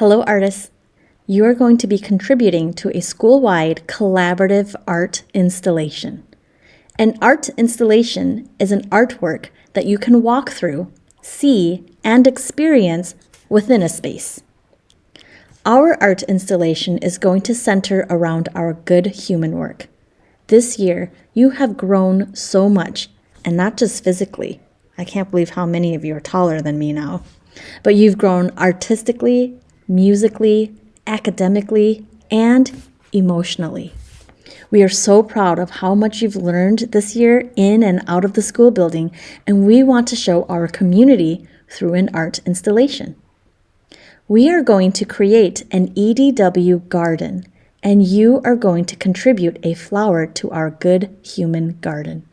Hello, artists. You are going to be contributing to a school-wide collaborative art installation. An art installation is an artwork that you can walk through, see, and experience within a space. Our art installation is going to center around our good human work. This year, you have grown so much, and not just physically. I can't believe how many of you are taller than me now. But you've grown artistically, musically, academically, and emotionally. We are so proud of how much you've learned this year in and out of the school building, and we want to show our community through an art installation. We are going to create an EDW garden, and you are going to contribute a flower to our good human garden.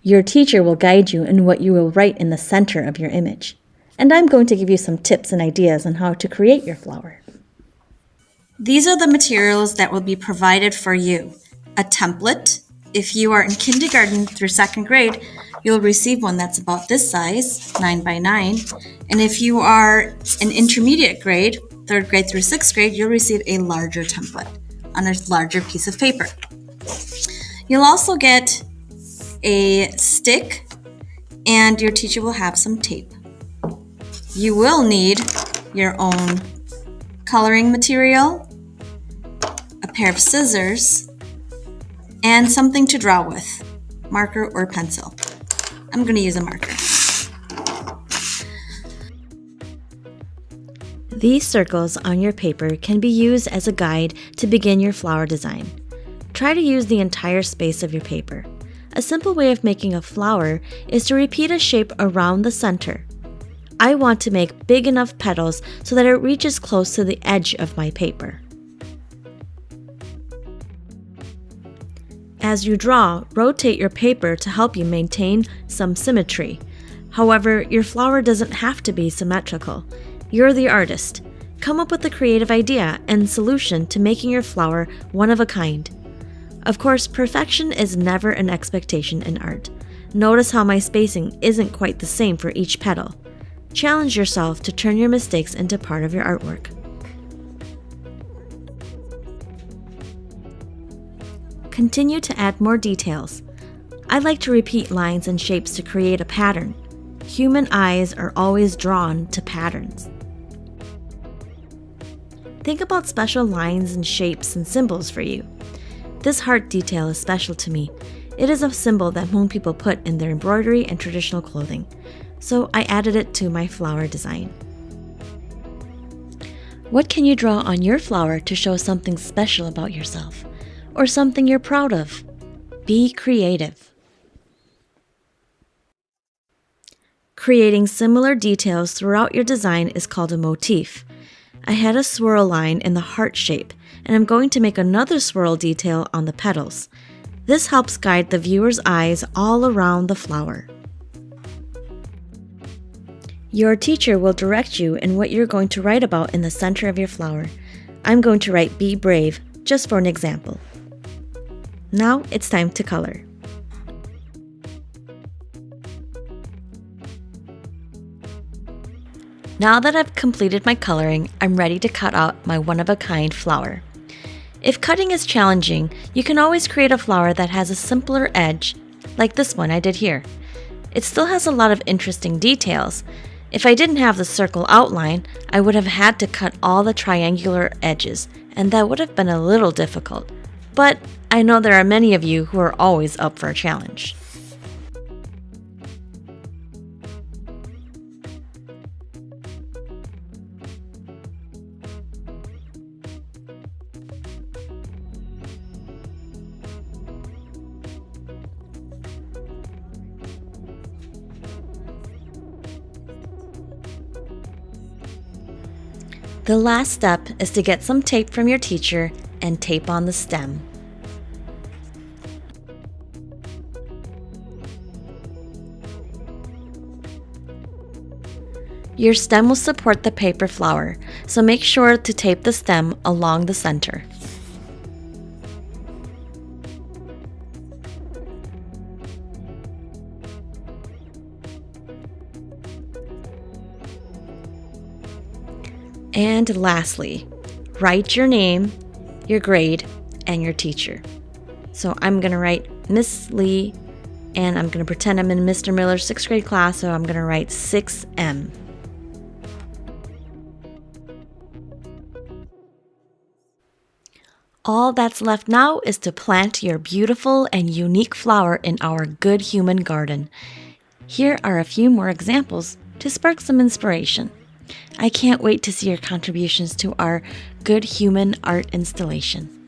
Your teacher will guide you in what you will write in the center of your image. And I'm going to give you some tips and ideas on how to create your flower. These are the materials that will be provided for you. A template. If you are in kindergarten through second grade, you'll receive one that's about this size, 9 by 9. And if you are an intermediate grade, third grade through sixth grade, you'll receive a larger template on a larger piece of paper. You'll also get a stick, and your teacher will have some tape. You will need your own coloring material, a pair of scissors, and something to draw with, marker or pencil. I'm going to use a marker. These circles on your paper can be used as a guide to begin your flower design. Try to use the entire space of your paper. A simple way of making a flower is to repeat a shape around the center. I want to make big enough petals so that it reaches close to the edge of my paper. As you draw, rotate your paper to help you maintain some symmetry. However, your flower doesn't have to be symmetrical. You're the artist. Come up with a creative idea and solution to making your flower one of a kind. Of course, perfection is never an expectation in art. Notice how my spacing isn't quite the same for each petal. Challenge yourself to turn your mistakes into part of your artwork. Continue to add more details. I like to repeat lines and shapes to create a pattern. Human eyes are always drawn to patterns. Think about special lines and shapes and symbols for you. This heart detail is special to me. It is a symbol that Hmong people put in their embroidery and traditional clothing, so I added it to my flower design. What can you draw on your flower to show something special about yourself, or something you're proud of? Be creative. Creating similar details throughout your design is called a motif. I had a swirl line in the heart shape, and I'm going to make another swirl detail on the petals. This helps guide the viewer's eyes all around the flower. Your teacher will direct you in what you're going to write about in the center of your flower. I'm going to write "Be brave," just for an example. Now it's time to color. Now that I've completed my coloring, I'm ready to cut out my one-of-a-kind flower. If cutting is challenging, you can always create a flower that has a simpler edge, like this one I did here. It still has a lot of interesting details. If I didn't have the circle outline, I would have had to cut all the triangular edges, and that would have been a little difficult. But I know there are many of you who are always up for a challenge. The last step is to get some tape from your teacher and tape on the stem. Your stem will support the paper flower, so make sure to tape the stem along the center. And lastly, write your name, your grade, and your teacher. So I'm going to write Miss Lee, and I'm going to pretend I'm in Mr. Miller's 6th grade class, so I'm going to write 6M. All that's left now is to plant your beautiful and unique flower in our good human garden. Here are a few more examples to spark some inspiration. I can't wait to see your contributions to our good human art installation.